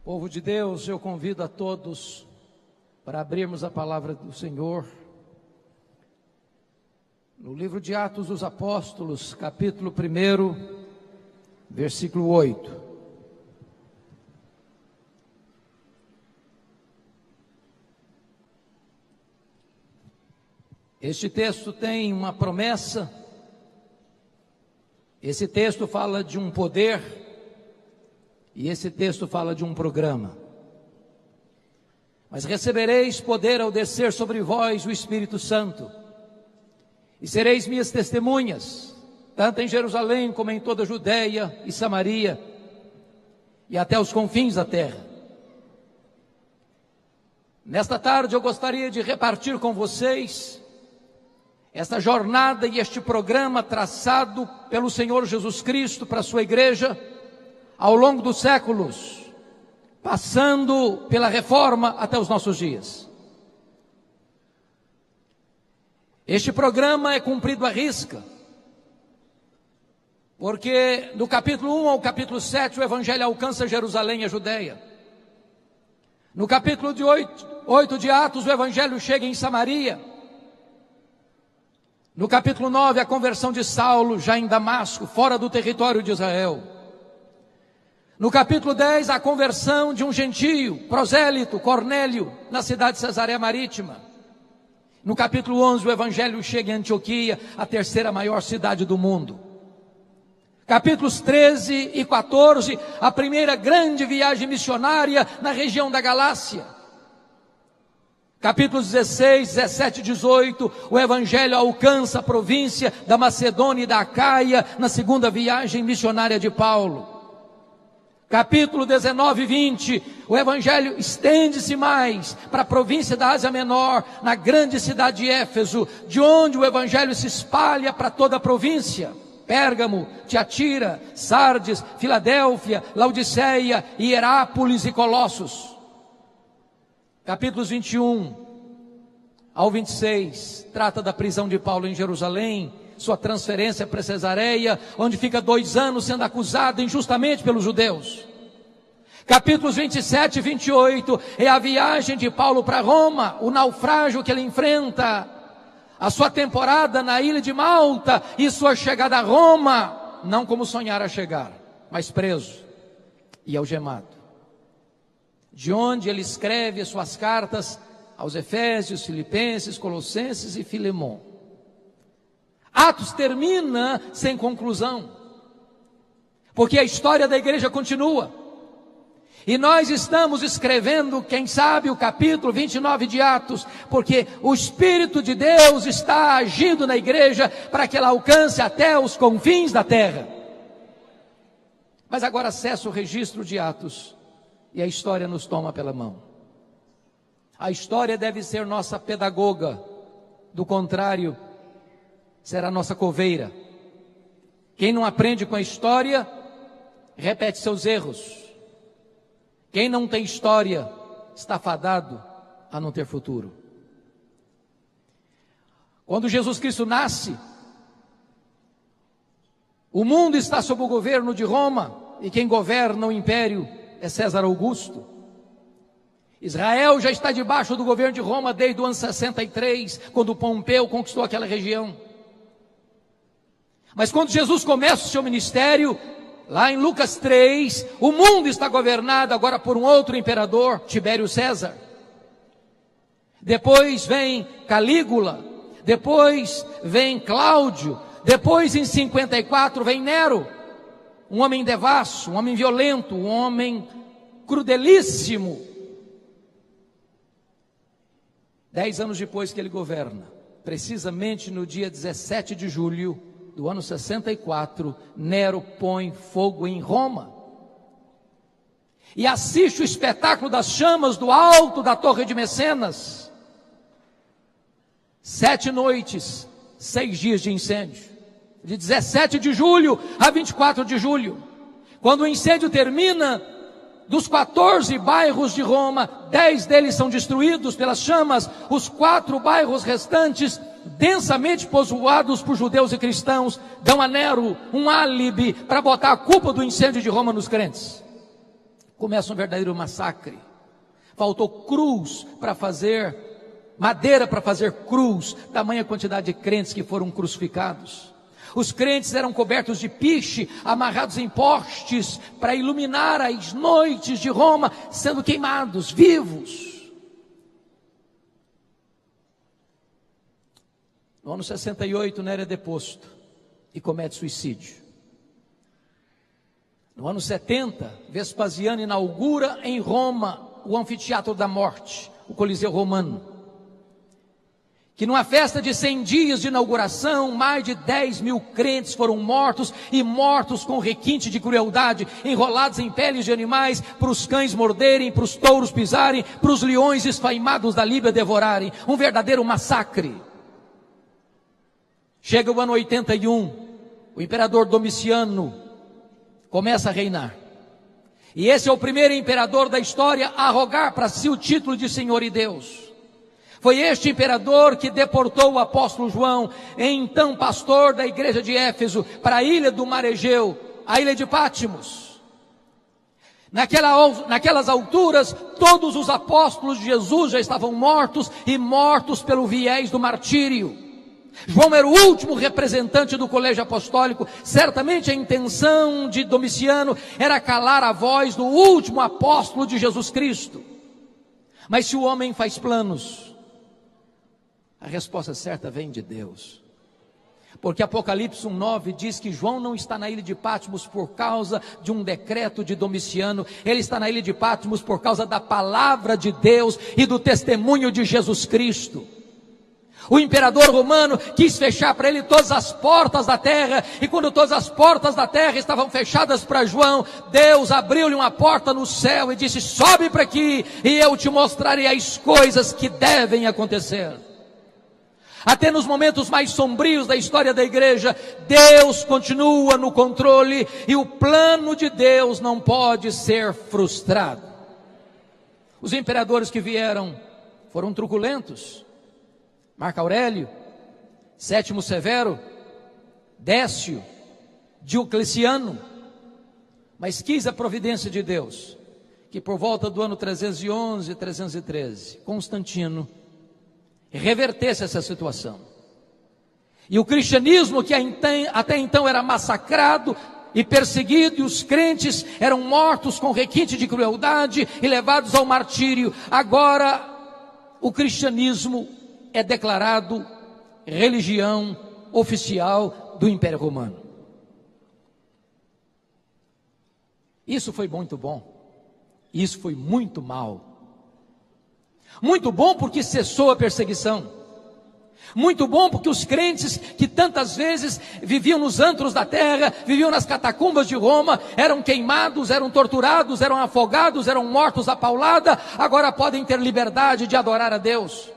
Povo de Deus, eu convido a todos para abrirmos a palavra do Senhor no livro de Atos dos Apóstolos, capítulo 1, versículo 8. Este texto tem uma promessa. Esse texto fala de um poder. E esse texto fala de um programa. Mas recebereis poder ao descer sobre vós o Espírito Santo, e sereis minhas testemunhas, tanto em Jerusalém como em toda a Judeia e Samaria, e até os confins da terra. Nesta tarde eu gostaria de repartir com vocês esta jornada e este programa traçado pelo Senhor Jesus Cristo para a sua igreja, ao longo dos séculos, passando pela reforma até os nossos dias. Este programa é cumprido à risca, porque do capítulo 1 ao capítulo 7 o Evangelho alcança Jerusalém e a Judeia. No capítulo 8 de Atos o Evangelho chega em Samaria. No capítulo 9 a conversão de Saulo já em Damasco, fora do território de Israel. No capítulo 10, a conversão de um gentio, prosélito, Cornélio, na cidade de Cesareia Marítima. No capítulo 11, o Evangelho chega em Antioquia, a terceira maior cidade do mundo. Capítulos 13 e 14, a primeira grande viagem missionária na região da Galácia. Capítulos 16, 17 e 18, o Evangelho alcança a província da Macedônia e da Acaia, na segunda viagem missionária de Paulo. Capítulo 19 e 20, o Evangelho estende-se mais para a província da Ásia Menor, na grande cidade de Éfeso, de onde o Evangelho se espalha para toda a província. Pérgamo, Tiatira, Sardes, Filadélfia, Laodiceia, Hierápolis e Colossos. Capítulos 21 ao 26, trata da prisão de Paulo em Jerusalém, sua transferência para Cesareia, onde fica 2 anos sendo acusado injustamente pelos judeus. Capítulos 27 e 28 é a viagem de Paulo para Roma, o naufrágio que ele enfrenta, a sua temporada na ilha de Malta e sua chegada a Roma, não como sonhara chegar, mas preso e algemado. De onde ele escreve suas cartas aos Efésios, Filipenses, Colossenses e Filemon. Atos termina sem conclusão, porque a história da igreja continua. E nós estamos escrevendo, quem sabe, o capítulo 29 de Atos, porque o Espírito de Deus está agindo na igreja para que ela alcance até os confins da terra. Mas agora acessa o registro de Atos e a história nos toma pela mão. A história deve ser nossa pedagoga, do contrário, será nossa coveira. Quem não aprende com a história, repete seus erros. Quem não tem história, está fadado a não ter futuro. Quando Jesus Cristo nasce, o mundo está sob o governo de Roma, e quem governa o império é César Augusto. Israel já está debaixo do governo de Roma desde o ano 63, quando Pompeu conquistou aquela região. Mas quando Jesus começa o seu ministério, lá em Lucas 3, o mundo está governado agora por um outro imperador, Tibério César. Depois vem Calígula, depois vem Cláudio, depois em 54 vem Nero, um homem devasso, um homem violento, um homem crudelíssimo. 10 anos depois que ele governa, precisamente no dia 17 de julho do ano 64, Nero põe fogo em Roma e assiste o espetáculo das chamas do alto da Torre de Mecenas. 7 noites, 6 dias de incêndio, de 17 de julho a 24 de julho. Quando o incêndio termina, dos 14 bairros de Roma, 10 deles são destruídos pelas chamas. Os 4 bairros restantes, densamente povoados por judeus e cristãos, dão a Nero um álibi para botar a culpa do incêndio de Roma nos crentes. começa um verdadeiro massacre. Faltou cruz para fazer, madeira para fazer cruz, tamanha quantidade de crentes que foram crucificados. Os crentes eram cobertos de piche, amarrados em postes, para iluminar as noites de Roma, sendo queimados, vivos. No ano 68, Nero é deposto e comete suicídio. No ano 70, Vespasiano inaugura em Roma o anfiteatro da morte, o Coliseu Romano, que numa festa de 100 dias de inauguração, mais de 10 mil crentes foram mortos, e mortos com requinte de crueldade, enrolados em peles de animais, para os cães morderem, para os touros pisarem, para os leões esfaimados da Líbia devorarem, um verdadeiro massacre. Chega o ano 81, o imperador Domiciano começa a reinar, e esse é o primeiro imperador da história a arrogar para si o título de Senhor e Deus. Foi este imperador que deportou o apóstolo João, então pastor da igreja de Éfeso, para a ilha do Mar Egeu, a ilha de Pátimos. Naquelas alturas, todos os apóstolos de Jesus já estavam mortos, e mortos pelo viés do martírio. João era o último representante do colégio apostólico. Certamente a intenção de Domiciano era calar a voz do último apóstolo de Jesus Cristo. Mas se o homem faz planos, a resposta certa vem de Deus. Porque Apocalipse 1:9 diz que João não está na ilha de Pátimos por causa de um decreto de Domiciano. Ele está na ilha de Pátimos por causa da palavra de Deus e do testemunho de Jesus Cristo. O imperador romano quis fechar para ele todas as portas da terra, e quando todas as portas da terra estavam fechadas para João, Deus abriu-lhe uma porta no céu e disse: sobe para aqui e eu te mostrarei as coisas que devem acontecer. Até nos momentos mais sombrios da história da igreja, Deus continua no controle, e o plano de Deus não pode ser frustrado. Os imperadores que vieram foram truculentos: Marco Aurélio, Sétimo Severo, Décio, Diocleciano. Mas quis a providência de Deus que por volta do ano 311, 313, Constantino revertesse essa situação. E o cristianismo, que até então era massacrado e perseguido, e os crentes eram mortos com requinte de crueldade e levados ao martírio, agora o cristianismo é declarado religião oficial do Império Romano. Isso foi muito bom, isso foi muito mal. Muito bom porque cessou a perseguição. Muito bom porque os crentes que tantas vezes viviam nos antros da terra, viviam nas catacumbas de Roma, eram queimados, eram torturados, eram afogados, eram mortos à paulada, agora podem ter liberdade de adorar a Deus.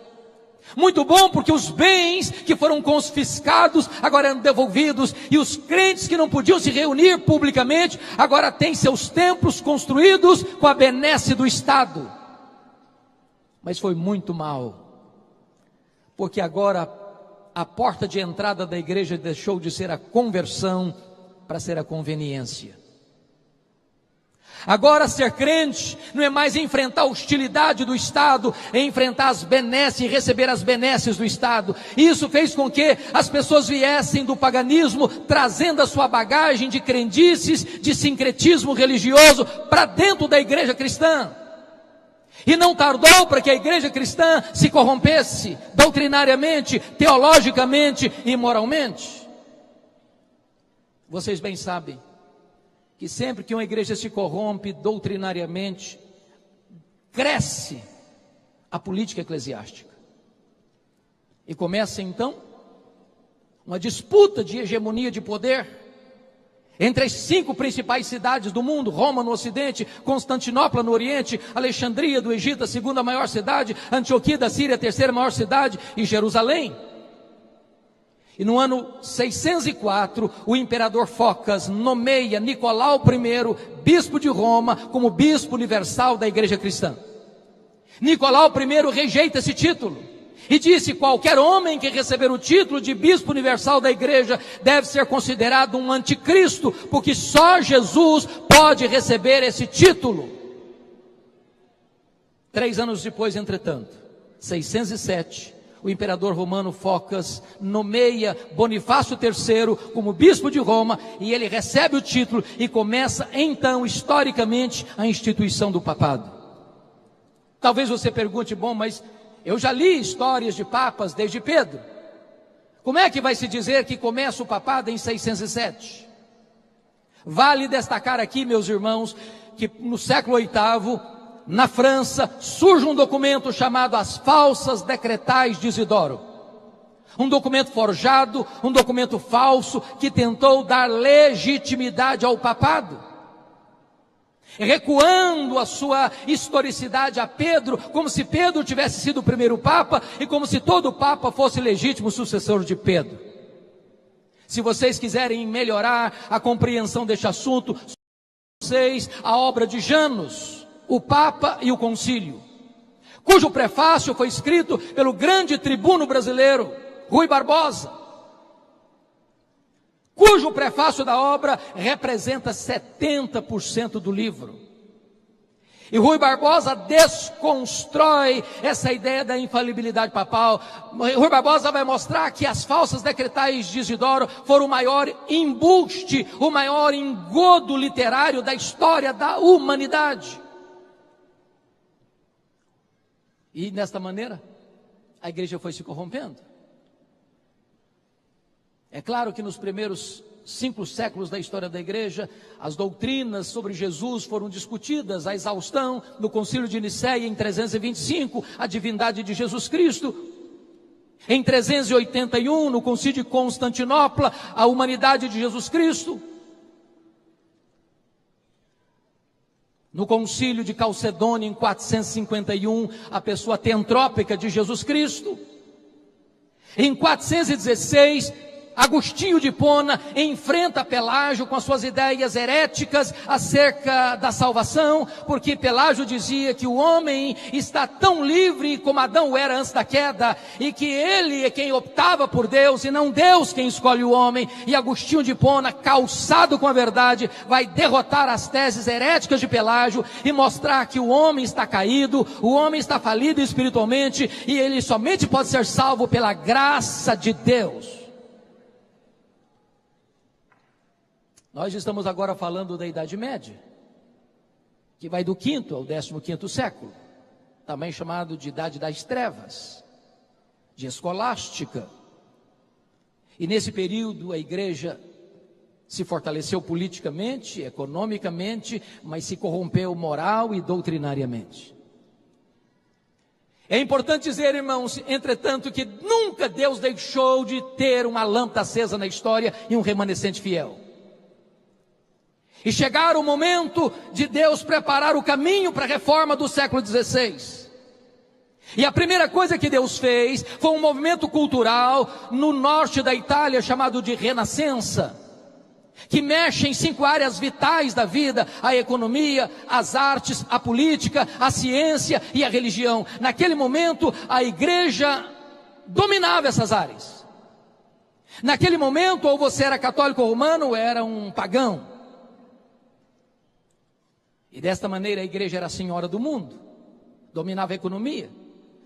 Muito bom porque os bens que foram confiscados agora eram devolvidos, e os crentes que não podiam se reunir publicamente agora têm seus templos construídos com a benesse do Estado. Mas foi muito mal, porque agora a porta de entrada da igreja deixou de ser a conversão para ser a conveniência. Agora ser crente não é mais enfrentar a hostilidade do Estado, é enfrentar as benesses e receber as benesses do Estado. Isso fez com que as pessoas viessem do paganismo, trazendo a sua bagagem de crendices, de sincretismo religioso para dentro da igreja cristã. E não tardou para que a igreja cristã se corrompesse doutrinariamente, teologicamente e moralmente. Vocês bem sabem que sempre que uma igreja se corrompe doutrinariamente, cresce a política eclesiástica. E começa então uma disputa de hegemonia de poder entre as 5 principais cidades do mundo: Roma no ocidente, Constantinopla no oriente, Alexandria do Egito, a 2ª maior cidade, Antioquia da Síria, a 3ª maior cidade, e Jerusalém. E no ano 604, o imperador Focas nomeia Nicolau I, bispo de Roma, como bispo universal da igreja cristã. Nicolau I rejeita esse título e disse: qualquer homem que receber o título de bispo universal da igreja deve ser considerado um anticristo, porque só Jesus pode receber esse título. 3 anos depois, entretanto, 607, o imperador romano Focas nomeia Bonifácio III como bispo de Roma, e ele recebe o título e começa então, historicamente, a instituição do papado. Talvez você pergunte, bom, mas eu já li histórias de papas desde Pedro. Como é que vai se dizer que começa o papado em 607? Vale destacar aqui, meus irmãos, que no século VIII, na França, surge um documento chamado As Falsas Decretais de Isidoro. Um documento forjado, um documento falso, que tentou dar legitimidade ao papado, recuando a sua historicidade a Pedro, como se Pedro tivesse sido o primeiro papa, e como se todo papa fosse legítimo sucessor de Pedro. Se vocês quiserem melhorar a compreensão deste assunto, vocês a obra de Janus, o Papa e o Concílio, cujo prefácio foi escrito pelo grande tribuno brasileiro, Rui Barbosa, cujo prefácio da obra representa 70% do livro. E Rui Barbosa desconstrói essa ideia da infalibilidade papal. Rui Barbosa vai mostrar que as falsas decretais de Isidoro foram o maior embuste, o maior engodo literário da história da humanidade. E desta maneira, a igreja foi se corrompendo. É claro que nos primeiros 5 séculos da história da igreja, as doutrinas sobre Jesus foram discutidas à exaustão no Concílio de Nicéia em 325, a divindade de Jesus Cristo. Em 381, no Concílio de Constantinopla, a humanidade de Jesus Cristo. No Concílio de Calcedônia, em 451, a pessoa teantrópica de Jesus Cristo. Em 416, Agostinho de Hipona enfrenta Pelágio com as suas ideias heréticas acerca da salvação, porque Pelágio dizia que o homem está tão livre como Adão era antes da queda, e que ele é quem optava por Deus, e não Deus quem escolhe o homem. E Agostinho de Hipona, calçado com a verdade, vai derrotar as teses heréticas de Pelágio e mostrar que o homem está caído, o homem está falido espiritualmente, e ele somente pode ser salvo pela graça de Deus. Nós estamos agora falando da Idade Média, que vai do 5º ao 15º século, também chamado de Idade das Trevas, de Escolástica. E nesse período a igreja se fortaleceu politicamente, economicamente, mas se corrompeu moral e doutrinariamente. É importante dizer, irmãos, entretanto, que nunca Deus deixou de ter uma lâmpada acesa na história e um remanescente fiel. E chegar o momento de Deus preparar o caminho para a reforma do século XVI. E a primeira coisa que Deus fez foi um movimento cultural no norte da Itália chamado de Renascença, que mexe em 5 áreas vitais da vida: a economia, as artes, a política, a ciência e a religião. Naquele momento a igreja dominava essas áreas. Naquele momento, ou você era católico romano ou era um pagão. E desta maneira a igreja era a senhora do mundo, dominava a economia,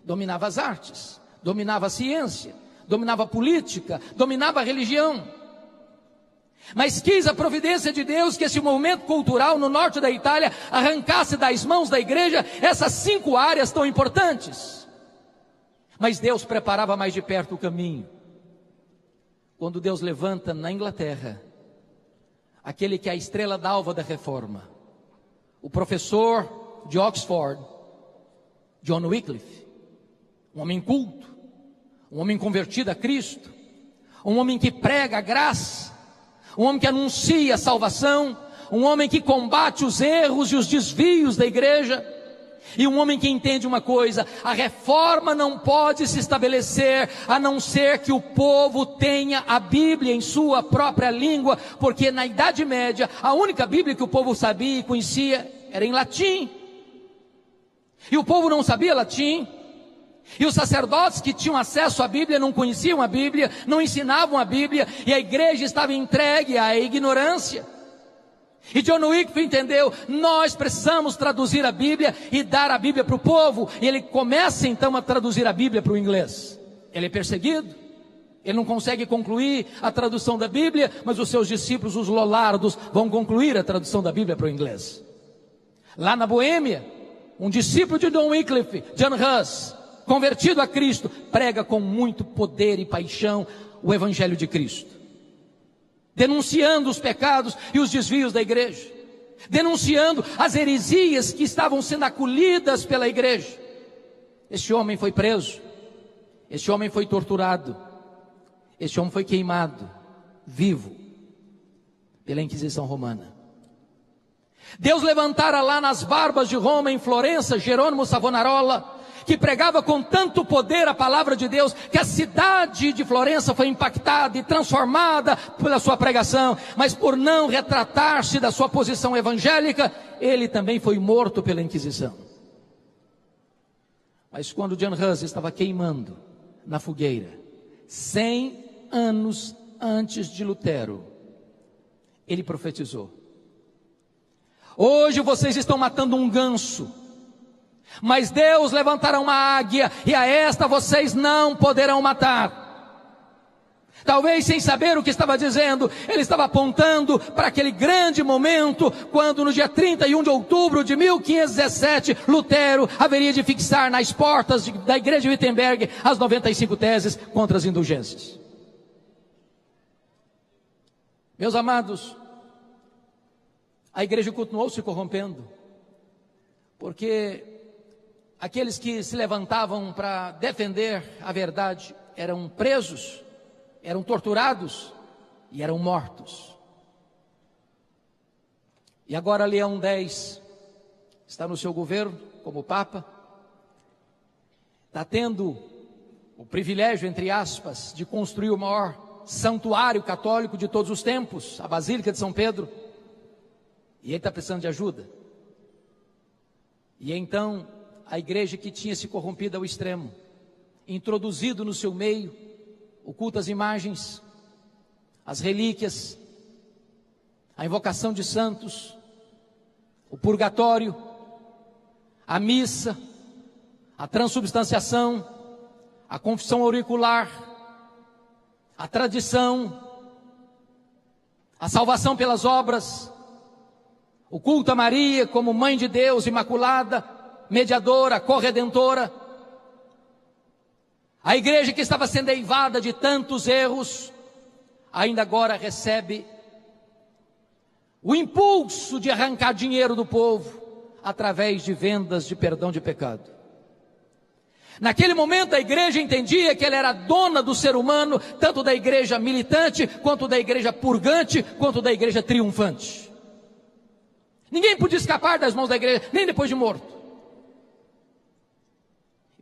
dominava as artes, dominava a ciência, dominava a política, dominava a religião. Mas quis a providência de Deus que esse movimento cultural no norte da Itália arrancasse das mãos da igreja essas 5 áreas tão importantes. Mas Deus preparava mais de perto o caminho, quando Deus levanta na Inglaterra aquele que é a estrela d'alva da reforma, o professor de Oxford, John Wycliffe, um homem culto, um homem convertido a Cristo, um homem que prega a graça, um homem que anuncia a salvação, um homem que combate os erros e os desvios da igreja, e um homem que entende uma coisa: a reforma não pode se estabelecer a não ser que o povo tenha a Bíblia em sua própria língua, porque na Idade Média a única Bíblia que o povo sabia e conhecia era em latim, e o povo não sabia latim, e os sacerdotes que tinham acesso à Bíblia não conheciam a Bíblia, não ensinavam a Bíblia, e a igreja estava entregue à ignorância. E John Wycliffe entendeu, nós precisamos traduzir a Bíblia e dar a Bíblia para o povo. E ele começa então a traduzir a Bíblia para o inglês. Ele é perseguido, ele não consegue concluir a tradução da Bíblia, mas os seus discípulos, os lollardos, vão concluir a tradução da Bíblia para o inglês. Lá na Boêmia, um discípulo de John Wycliffe, John Huss, convertido a Cristo, prega com muito poder e paixão o Evangelho de Cristo, denunciando os pecados e os desvios da igreja, denunciando as heresias que estavam sendo acolhidas pela igreja. Este homem foi preso, este homem foi torturado, este homem foi queimado vivo pela Inquisição Romana. Deus levantara lá nas barbas de Roma, em Florença, Jerônimo Savonarola, que pregava com tanto poder a palavra de Deus, que a cidade de Florença foi impactada e transformada pela sua pregação, mas por não retratar-se da sua posição evangélica, ele também foi morto pela Inquisição. Mas quando John Huss estava queimando na fogueira, 100 anos antes de Lutero, ele profetizou: hoje vocês estão matando um ganso, mas Deus levantará uma águia, e a esta vocês não poderão matar. Talvez sem saber o que estava dizendo, ele estava apontando para aquele grande momento, quando no dia 31 de outubro de 1517, Lutero haveria de fixar nas portas da igreja de Wittenberg as 95 teses contra as indulgências. Meus amados, a igreja continuou se corrompendo, porque aqueles que se levantavam para defender a verdade eram presos, eram torturados e eram mortos. E agora Leão X está no seu governo como Papa, está tendo o privilégio, entre aspas, de construir o maior santuário católico de todos os tempos, a Basílica de São Pedro, e ele está precisando de ajuda. E então a igreja, que tinha se corrompido ao extremo, introduzido no seu meio o culto às imagens, as relíquias, a invocação de santos, o purgatório, a missa, a transubstanciação, a confissão auricular, a tradição, a salvação pelas obras, o culto a Maria como Mãe de Deus, Imaculada, mediadora, corredentora. A igreja, que estava sendo eivada de tantos erros, ainda agora recebe o impulso de arrancar dinheiro do povo através de vendas de perdão de pecado. Naquele momento a igreja entendia que ela era dona do ser humano, tanto da igreja militante, quanto da igreja purgante, quanto da igreja triunfante. Ninguém podia escapar das mãos da igreja, nem depois de morto.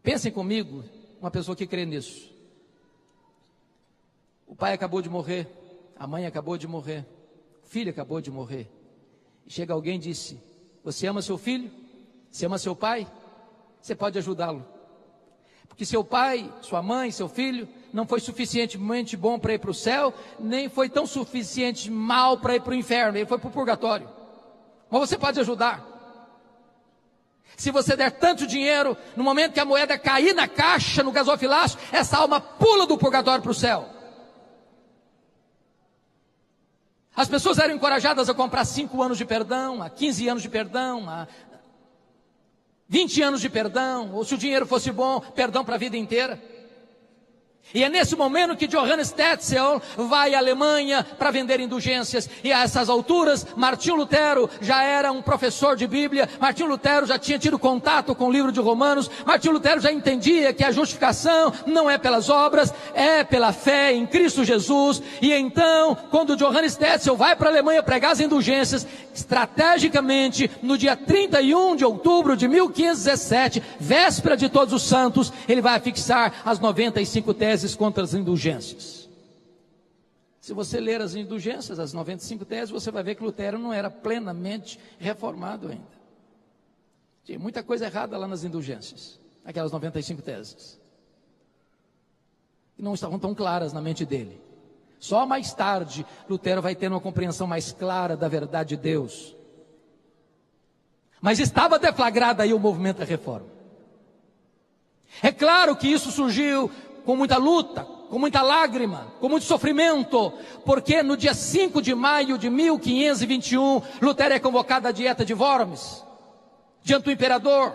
Pensem comigo, uma pessoa que crê nisso. O pai acabou de morrer, a mãe acabou de morrer, o filho acabou de morrer. E chega alguém e disse: você ama seu filho? Você ama seu pai? Você pode ajudá-lo. Porque seu pai, sua mãe, seu filho não foi suficientemente bom para ir para o céu, nem foi tão suficiente mal para ir para o inferno, ele foi para o purgatório. Mas você pode ajudar. Se você der tanto dinheiro, no momento que a moeda cair na caixa, no gasofilácio, essa alma pula do purgatório para o céu. As pessoas eram encorajadas a comprar 5 anos de perdão, a 15 anos de perdão, a 20 anos de perdão, ou se o dinheiro fosse bom, perdão para a vida inteira. E é nesse momento que Johannes Tetzel vai à Alemanha para vender indulgências. E a essas alturas, Martinho Lutero já era um professor de Bíblia. Martinho Lutero já tinha tido contato com o livro de Romanos. Martinho Lutero já entendia que a justificação não é pelas obras, é pela fé em Cristo Jesus. E então, quando Johannes Tetzel vai para a Alemanha pregar as indulgências, estrategicamente, no dia 31 de outubro de 1517, véspera de Todos os Santos, ele vai fixar as 95 teses contra as indulgências. Se você ler as indulgências, as 95 teses, você vai ver que Lutero não era plenamente reformado ainda. Tinha muita coisa errada lá nas indulgências, aquelas 95 teses, que não estavam tão claras na mente dele. Só mais tarde, Lutero vai ter uma compreensão mais clara da verdade de Deus. Mas estava deflagrado aí o movimento da reforma. É claro que isso surgiu com muita luta, com muita lágrima, com muito sofrimento, porque no dia 5 de maio de 1521, Lutero é convocado à dieta de Worms, diante do imperador,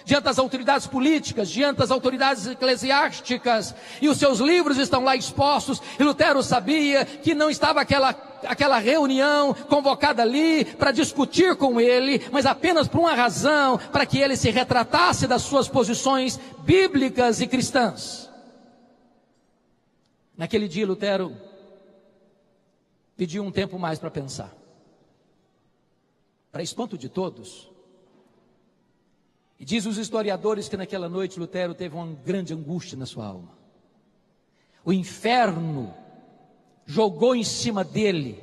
diante das autoridades políticas, diante das autoridades eclesiásticas, e os seus livros estão lá expostos, e Lutero sabia que não estava aquela reunião convocada ali para discutir com ele, mas apenas por uma razão, para que ele se retratasse das suas posições bíblicas e cristãs. Naquele dia Lutero pediu um tempo mais para pensar. Para espanto de todos, e diz os historiadores que naquela noite Lutero teve uma grande angústia na sua alma. O inferno jogou em cima dele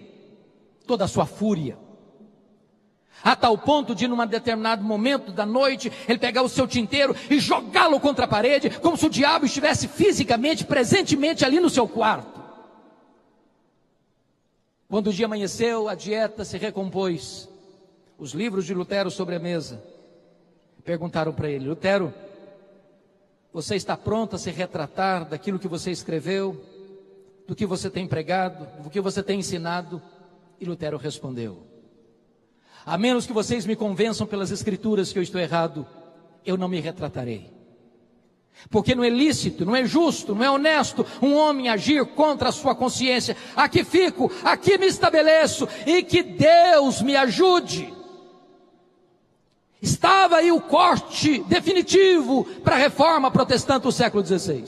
toda a sua fúria, a tal ponto de, num determinado momento da noite, ele pegar o seu tinteiro e jogá-lo contra a parede, como se o diabo estivesse fisicamente, presentemente ali no seu quarto. Quando o dia amanheceu, a dieta se recompôs, os livros de Lutero sobre a mesa. Perguntaram para ele: Lutero, você está pronto a se retratar daquilo que você escreveu, do que você tem pregado, do que você tem ensinado? E Lutero respondeu: a menos que vocês me convençam pelas escrituras que eu estou errado, eu não me retratarei. Porque não é lícito, não é justo, não é honesto um homem agir contra a sua consciência. Aqui fico, aqui me estabeleço, e que Deus me ajude. Estava aí o corte definitivo para a reforma protestante do século XVI.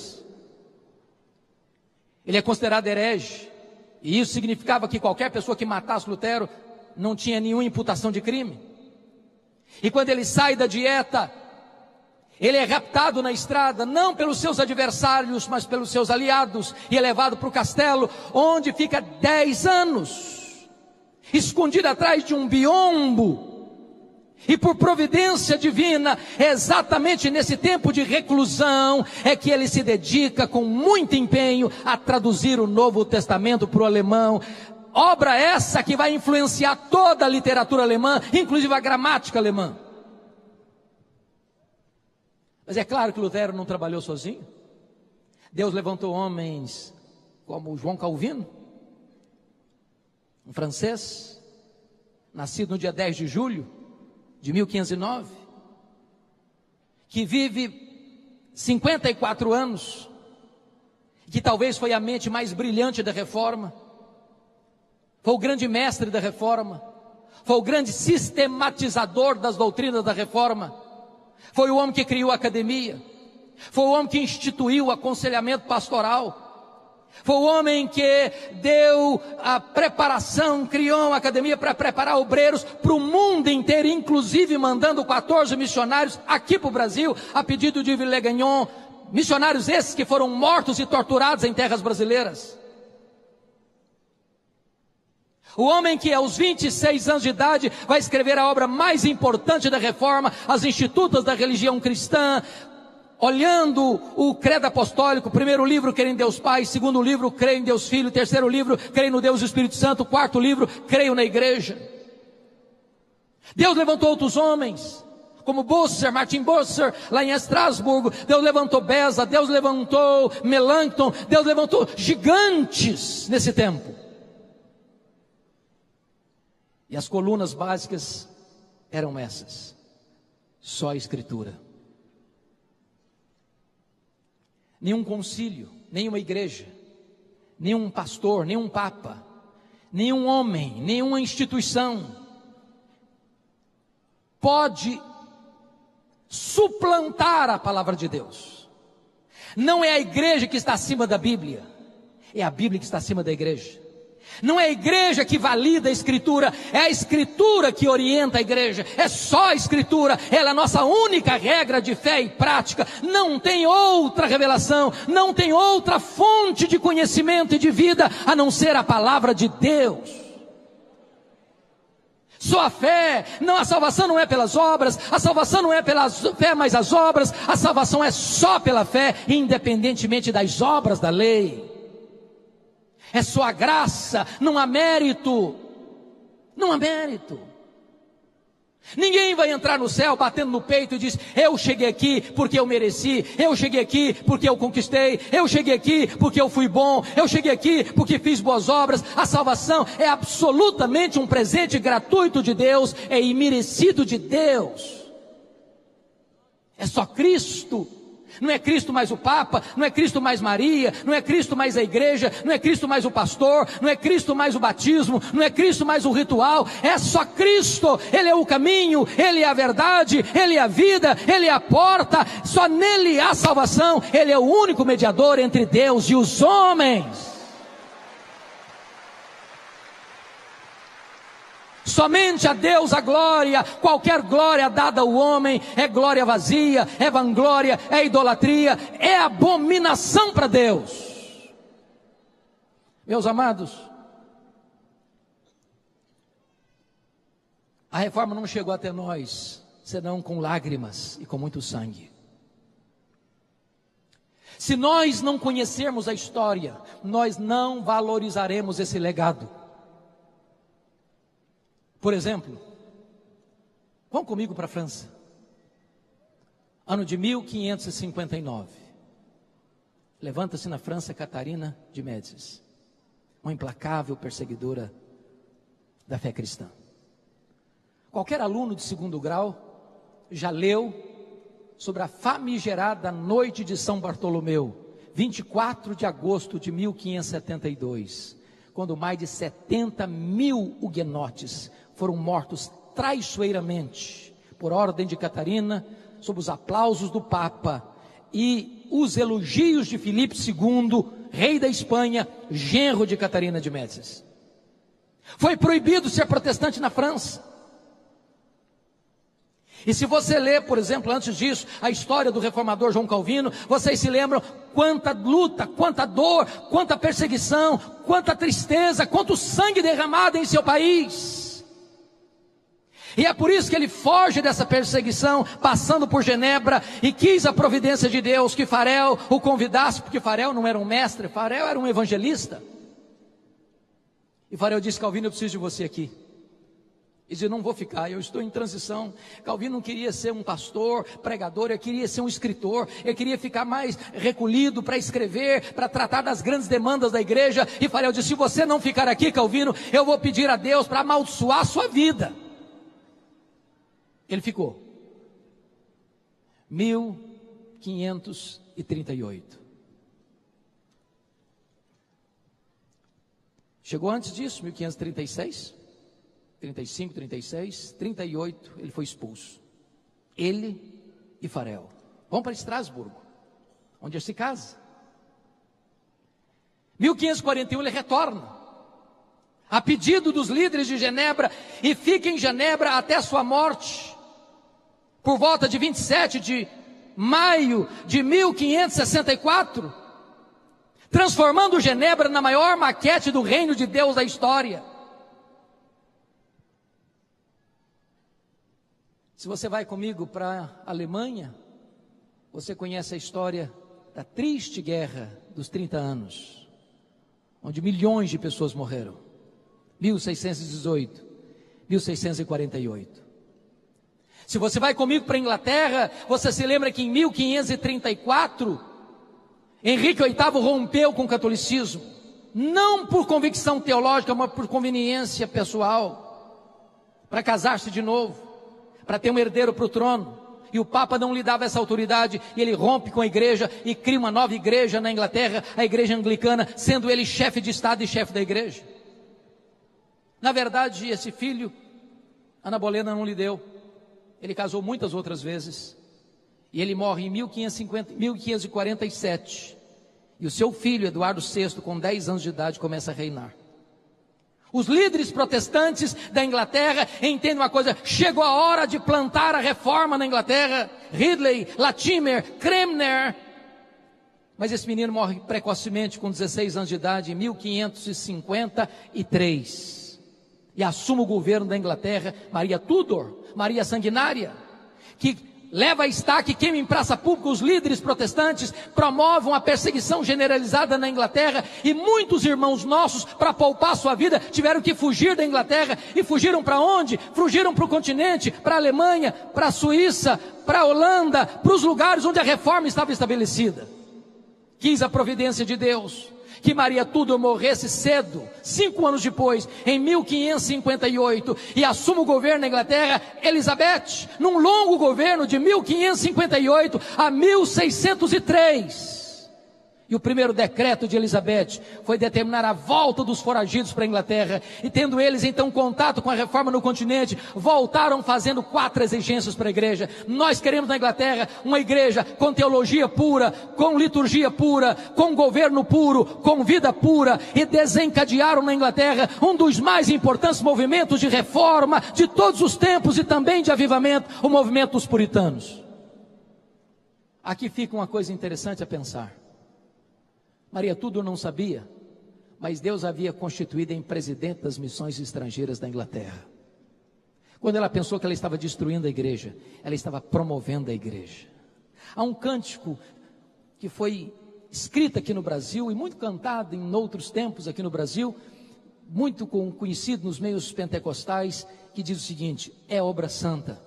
Ele é considerado herege, e isso significava que qualquer pessoa que matasse Lutero não tinha nenhuma imputação de crime. E quando ele sai da dieta, ele é raptado na estrada, não pelos seus adversários, mas pelos seus aliados, e é levado para o castelo, onde fica 10 anos, escondido atrás de um biombo. E por providência divina, exatamente nesse tempo de reclusão, é que ele se dedica com muito empenho a traduzir o Novo Testamento para o alemão. Obra essa que vai influenciar toda a literatura alemã, inclusive a gramática alemã. Mas é claro que Lutero não trabalhou sozinho. Deus levantou homens como João Calvino, um francês, nascido no dia 10 de julho de 1509, que vive 54 anos, que talvez foi a mente mais brilhante da reforma, foi o grande mestre da reforma, foi o grande sistematizador das doutrinas da reforma, foi o homem que criou a academia, foi o homem que instituiu o aconselhamento pastoral, foi o homem que deu a preparação, criou uma academia para preparar obreiros para o mundo inteiro, inclusive mandando 14 missionários aqui para o Brasil, a pedido de Villegagnon, missionários esses que foram mortos e torturados em terras brasileiras. O homem que aos 26 anos de idade vai escrever a obra mais importante da reforma, as Institutas da Religião Cristã, olhando o credo apostólico. Primeiro livro, creio em Deus Pai. Segundo livro, creio em Deus Filho. Terceiro livro, creio no Deus Espírito Santo. Quarto livro, creio na igreja. Deus levantou outros homens, como Busser, Martin Busser, lá em Estrasburgo. Deus levantou Beza, Deus levantou Melanchthon, Deus levantou gigantes nesse tempo. E as colunas básicas eram essas: só a Escritura. Nenhum concílio, nenhuma igreja, nenhum pastor, nenhum papa, nenhum homem, nenhuma instituição pode suplantar a palavra de Deus. Não é a igreja que está acima da Bíblia, é a Bíblia que está acima da igreja. Não é a igreja que valida a Escritura, é a Escritura que orienta a igreja. É só a Escritura, ela é a nossa única regra de fé e prática. Não tem outra revelação, não tem outra fonte de conhecimento e de vida a não ser a palavra de Deus. Só a fé, não, a salvação não é pelas obras, a salvação não é pela fé mais as obras, a salvação é só pela fé, independentemente das obras da lei. É só a graça, não há mérito. Não há mérito. Ninguém vai entrar no céu batendo no peito e diz: eu cheguei aqui porque eu mereci, eu cheguei aqui porque eu conquistei, eu cheguei aqui porque eu fui bom, eu cheguei aqui porque fiz boas obras. A salvação é absolutamente um presente gratuito de Deus, é imerecido de Deus. É só Cristo. Não é Cristo mais o Papa, não é Cristo mais Maria, não é Cristo mais a igreja, não é Cristo mais o pastor, não é Cristo mais o batismo, não é Cristo mais o ritual, é só Cristo. Ele é o caminho, Ele é a verdade, Ele é a vida, Ele é a porta, só nele há salvação. Ele é o único mediador entre Deus e os homens. Somente a Deus a glória. Qualquer glória dada ao homem é glória vazia, é vanglória, é idolatria, é abominação para Deus. Meus amados, a reforma não chegou até nós senão com lágrimas e com muito sangue. Se nós não conhecermos a história, nós não valorizaremos esse legado. Por exemplo, vão comigo para a França, ano de 1559, levanta-se na França Catarina de Médicis, uma implacável perseguidora da fé cristã. Qualquer aluno de segundo grau já leu sobre a famigerada noite de São Bartolomeu, 24 de agosto de 1572, quando mais de 70 mil huguenotes foram mortos traiçoeiramente, por ordem de Catarina, sob os aplausos do Papa e os elogios de Filipe II, rei da Espanha, genro de Catarina de Médicis. Foi proibido ser protestante na França. E se você ler, por exemplo, antes disso, a história do reformador João Calvino, vocês se lembram quanta luta, quanta dor, quanta perseguição, quanta tristeza, quanto sangue derramado em seu país. E é por isso que ele foge dessa perseguição, passando por Genebra, e quis a providência de Deus que Farel o convidasse, porque Farel não era um mestre, Farel era um evangelista. E Farel disse: Calvino, eu preciso de você aqui. E disse: não vou ficar, eu estou em transição. Calvino não queria ser um pastor, pregador, ele queria ser um escritor, ele queria ficar mais recolhido para escrever, para tratar das grandes demandas da igreja. E Farel disse: se você não ficar aqui, Calvino, eu vou pedir a Deus para amaldiçoar a sua vida. Ele ficou. 1538. Chegou antes disso, 1536, 35, 36, 38, ele foi expulso. Ele e Farel. Vão para Estrasburgo, onde ele se casa. 1541 ele retorna, a pedido dos líderes de Genebra, e fica em Genebra até a sua morte, por volta de 27 de maio de 1564, transformando Genebra na maior maquete do reino de Deus da história. Se você vai comigo para a Alemanha, você conhece a história da triste guerra dos 30 anos, onde milhões de pessoas morreram. 1618, 1648. Se você vai comigo para a Inglaterra, você se lembra que em 1534, Henrique VIII rompeu com o catolicismo, não por convicção teológica, mas por conveniência pessoal, para casar-se de novo, para ter um herdeiro para o trono. E o Papa não lhe dava essa autoridade, e ele rompe com a igreja e cria uma nova igreja na Inglaterra, a igreja anglicana, sendo ele chefe de Estado e chefe da igreja. Na verdade, esse filho, Ana Bolena não lhe deu. Ele casou muitas outras vezes, e ele morre em 1547, e o seu filho, Eduardo VI, com 10 anos de idade, começa a reinar. Os líderes protestantes da Inglaterra entendem uma coisa: chegou a hora de plantar a reforma na Inglaterra. Ridley, Latimer, Cranmer. Mas esse menino morre precocemente, com 16 anos de idade, em 1553. E assume o governo da Inglaterra Maria Tudor, Maria Sanguinária, que leva a estaque, queima em praça pública os líderes protestantes, promove uma perseguição generalizada na Inglaterra, e muitos irmãos nossos, para poupar sua vida, tiveram que fugir da Inglaterra. E fugiram para onde? Fugiram para o continente, para a Alemanha, para a Suíça, para a Holanda, para os lugares onde a reforma estava estabelecida. Quis a providência de Deus que Maria Tudor morresse cedo, 5 anos depois, em 1558, e assuma o governo na Inglaterra Elizabeth, num longo governo de 1558 a 1603. E o primeiro decreto de Elizabeth foi determinar a volta dos foragidos para a Inglaterra. E tendo eles então contato com a reforma no continente, voltaram fazendo 4 exigências para a igreja. Nós queremos na Inglaterra uma igreja com teologia pura, com liturgia pura, com governo puro, com vida pura. E desencadearam na Inglaterra um dos mais importantes movimentos de reforma de todos os tempos e também de avivamento, o movimento dos puritanos. Aqui fica uma coisa interessante a pensar. Maria Tudor não sabia, mas Deus havia constituído em presidente das missões estrangeiras da Inglaterra. Quando ela pensou que ela estava destruindo a igreja, ela estava promovendo a igreja. Há um cântico que foi escrito aqui no Brasil e muito cantado em outros tempos aqui no Brasil, muito conhecido nos meios pentecostais, que diz o seguinte: é obra santa,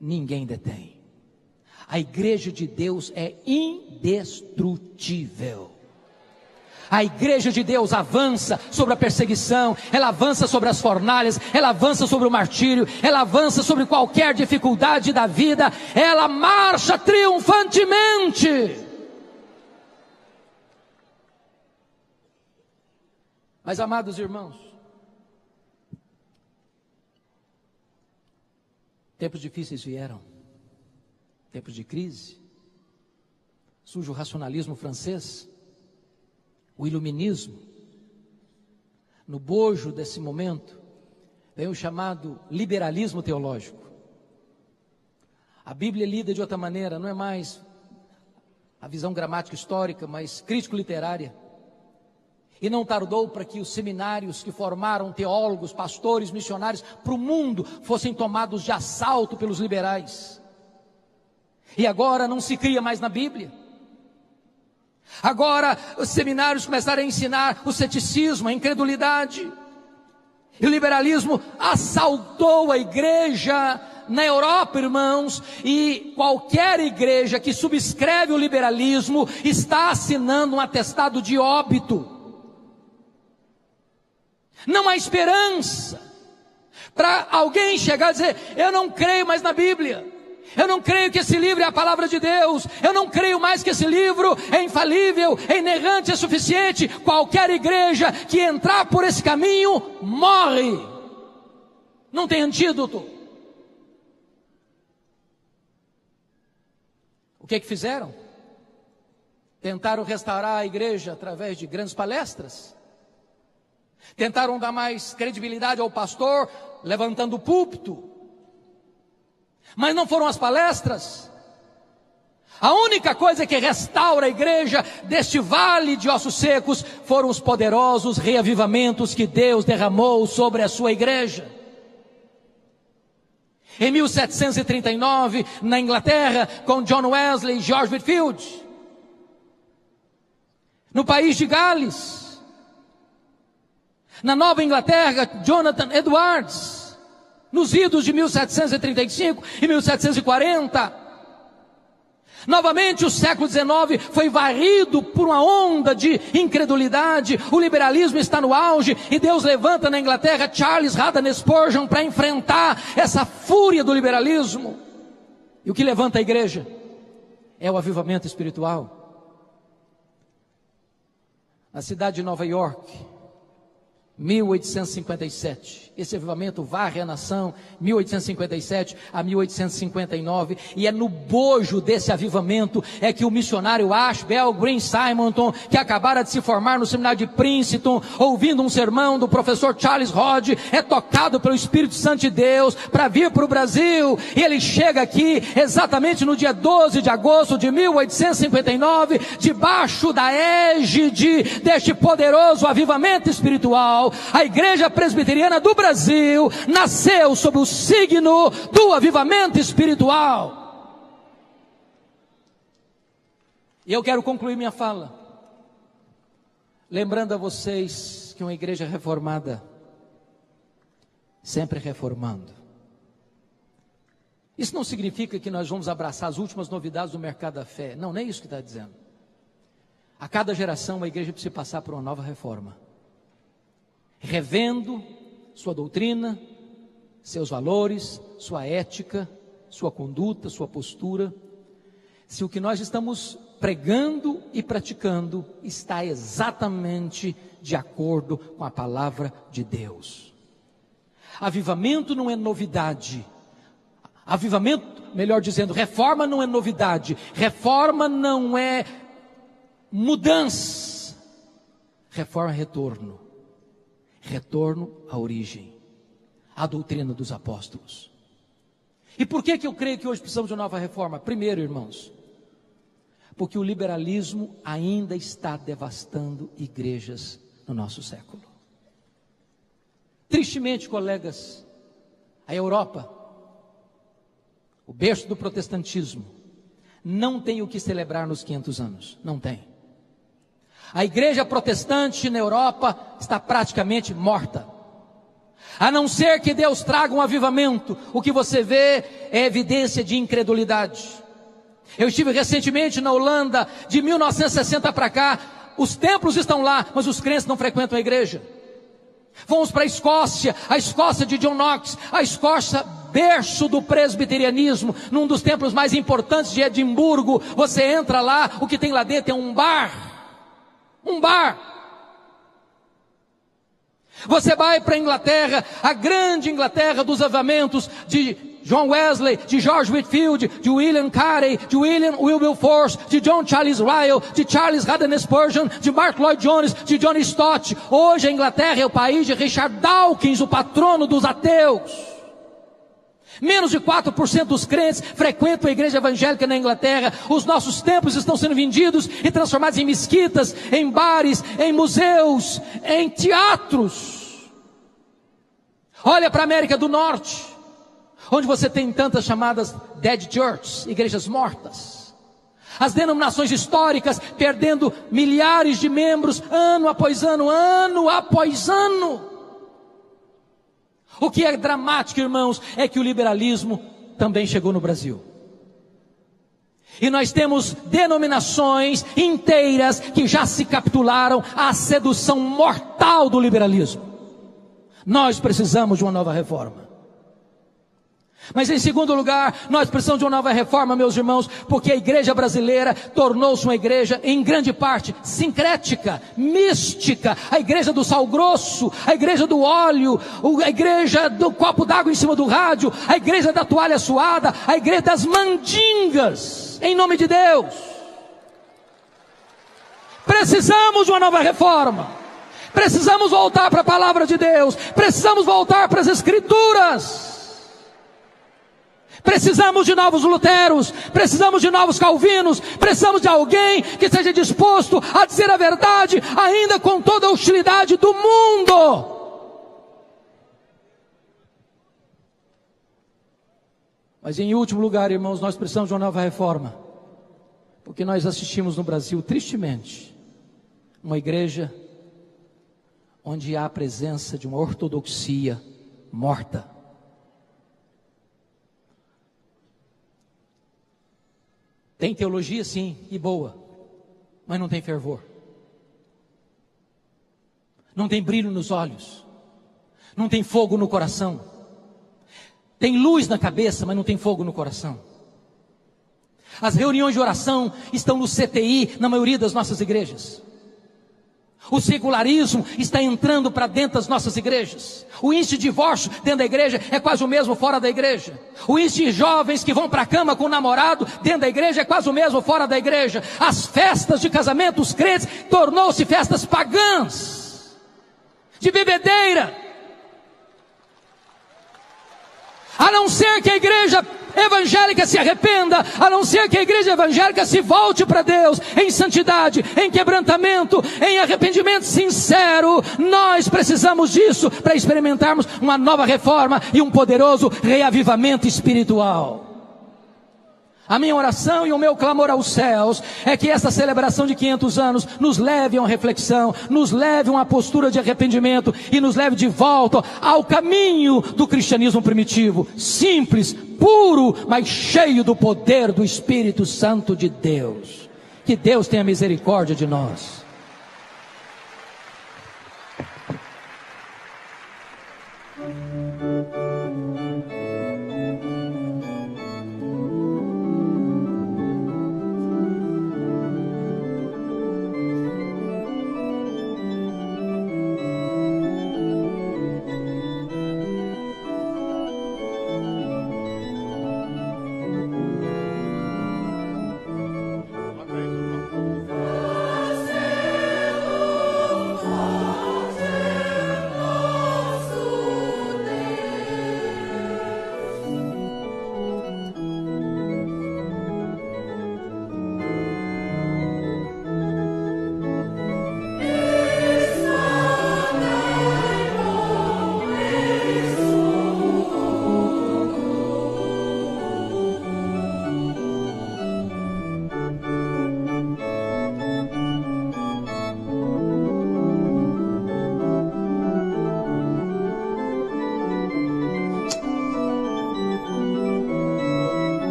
ninguém detém. A igreja de Deus é indestrutível. A igreja de Deus avança sobre a perseguição, ela avança sobre as fornalhas, ela avança sobre o martírio, ela avança sobre qualquer dificuldade da vida, ela marcha triunfantemente. Mas, amados irmãos, tempos difíceis vieram. Tempos de crise, surge o racionalismo francês, o iluminismo. No bojo desse momento, vem o chamado liberalismo teológico. A Bíblia é lida de outra maneira, não é mais a visão gramática histórica, mas crítico-literária. E não tardou para que os seminários que formaram teólogos, pastores, missionários para o mundo fossem tomados de assalto pelos liberais. E agora não se cria mais na Bíblia. Agora os seminários começaram a ensinar o ceticismo, a incredulidade. E o liberalismo assaltou a igreja na Europa, irmãos. E qualquer igreja que subscreve o liberalismo está assinando um atestado de óbito. Não há esperança para alguém chegar e dizer: eu não creio mais na Bíblia. Eu não creio que esse livro é a palavra de Deus. Eu não creio mais que esse livro é infalível, é inerrante, é suficiente. Qualquer igreja que entrar por esse caminho, morre. Não tem antídoto. O que fizeram? Tentaram restaurar a igreja através de grandes palestras. Tentaram dar mais credibilidade ao pastor, levantando o púlpito. Mas não foram as palestras. A única coisa que restaura a igreja deste vale de ossos secos foram os poderosos reavivamentos que Deus derramou sobre a sua igreja. Em 1739, na Inglaterra, com John Wesley e George Whitefield. No país de Gales. Na Nova Inglaterra, Jonathan Edwards. Nos idos de 1735 e 1740. Novamente o século XIX foi varrido por uma onda de incredulidade. O liberalismo está no auge e Deus levanta na Inglaterra Charles Haddon Spurgeon para enfrentar essa fúria do liberalismo. E o que levanta a igreja é o avivamento espiritual. Na cidade de Nova York, 1857, esse avivamento varre a nação, 1857 a 1859, e é no bojo desse avivamento é que o missionário Ashbel Green Simonton, que acabara de se formar no seminário de Princeton, ouvindo um sermão do professor Charles Hodge, é tocado pelo Espírito Santo de Deus para vir para o Brasil, e ele chega aqui exatamente no dia 12 de agosto de 1859, debaixo da égide deste poderoso avivamento espiritual. espiritual, a Igreja Presbiteriana do Brasil nasceu sob o signo do avivamento espiritual. E eu quero concluir minha fala lembrando a vocês que uma igreja reformada, sempre reformando. Isso não significa que nós vamos abraçar as últimas novidades do mercado da fé. Não, nem isso que está dizendo. A cada geração a igreja precisa passar por uma nova reforma, revendo sua doutrina, seus valores, sua ética, sua conduta, sua postura, se o que nós estamos pregando e praticando está exatamente de acordo com a palavra de Deus. Avivamento não é novidade. Avivamento, melhor dizendo, reforma não é novidade. Reforma não é mudança. Reforma é retorno. Retorno à origem, à doutrina dos apóstolos. E por que eu creio que hoje precisamos de uma nova reforma? Primeiro, irmãos, porque o liberalismo ainda está devastando igrejas no nosso século. Tristemente, colegas, a Europa, o berço do protestantismo, não tem o que celebrar nos 500 anos, não tem. A igreja protestante na Europa está praticamente morta. A não ser que Deus traga um avivamento, o que você vê é evidência de incredulidade. Eu estive recentemente na Holanda, de 1960 para cá, os templos estão lá, mas os crentes não frequentam a igreja. Fomos para a Escócia de John Knox, a Escócia, berço do presbiterianismo, num dos templos mais importantes de Edimburgo. Você entra lá, o que tem lá dentro é um bar. Você vai para a Inglaterra, a grande Inglaterra dos avivamentos, de John Wesley, de George Whitefield, de William Carey, de William Wilberforce, de John Charles Ryle, de Charles Haddon Spurgeon, de Mark Lloyd Jones, de John Stott. Hoje a Inglaterra é o país de Richard Dawkins, o patrono dos ateus. Menos de 4% dos crentes frequentam a igreja evangélica na Inglaterra. Os nossos templos estão sendo vendidos e transformados em mesquitas, em bares, em museus, em teatros. Olha para a América do Norte, onde você tem tantas chamadas dead churches, igrejas mortas. As denominações históricas perdendo milhares de membros, ano após ano, ano após ano. O que é dramático, irmãos, é que o liberalismo também chegou no Brasil. E nós temos denominações inteiras que já se capitularam à sedução mortal do liberalismo. Nós precisamos de uma nova reforma. Mas em segundo lugar, nós precisamos de uma nova reforma, meus irmãos, porque a igreja brasileira tornou-se uma igreja, em grande parte, sincrética, mística. A igreja do sal grosso, a igreja do óleo, a igreja do copo d'água em cima do rádio, a igreja da toalha suada, a igreja das mandingas, em nome de Deus. Precisamos de uma nova reforma. Precisamos voltar para a palavra de Deus. Precisamos voltar para as Escrituras. Precisamos de novos Luteros, precisamos de novos Calvinos, precisamos de alguém que esteja disposto a dizer a verdade, ainda com toda a hostilidade do mundo. Mas em último lugar, irmãos, nós precisamos de uma nova reforma, porque nós assistimos no Brasil, tristemente, uma igreja onde há a presença de uma ortodoxia morta. Tem teologia, sim, e boa, mas não tem fervor. Não tem brilho nos olhos. Não tem fogo no coração. Tem luz na cabeça, mas não tem fogo no coração. As reuniões de oração estão no CTI, na maioria das nossas igrejas. O secularismo está entrando para dentro das nossas igrejas. O índice de divórcio dentro da igreja é quase o mesmo fora da igreja. O índice de jovens que vão para a cama com o namorado dentro da igreja é quase o mesmo fora da igreja. As festas de casamento dos crentes tornou-se festas pagãs, de bebedeira. A não ser que a igreja evangélica se arrependa, a não ser que a igreja evangélica se volte para Deus em santidade, em quebrantamento, em arrependimento sincero. Nós precisamos disso para experimentarmos uma nova reforma e um poderoso reavivamento espiritual. A minha oração e o meu clamor aos céus é que essa celebração de 500 anos nos leve a uma reflexão, nos leve a uma postura de arrependimento e nos leve de volta ao caminho do cristianismo primitivo, simples, puro, mas cheio do poder do Espírito Santo de Deus. Que Deus tenha misericórdia de nós.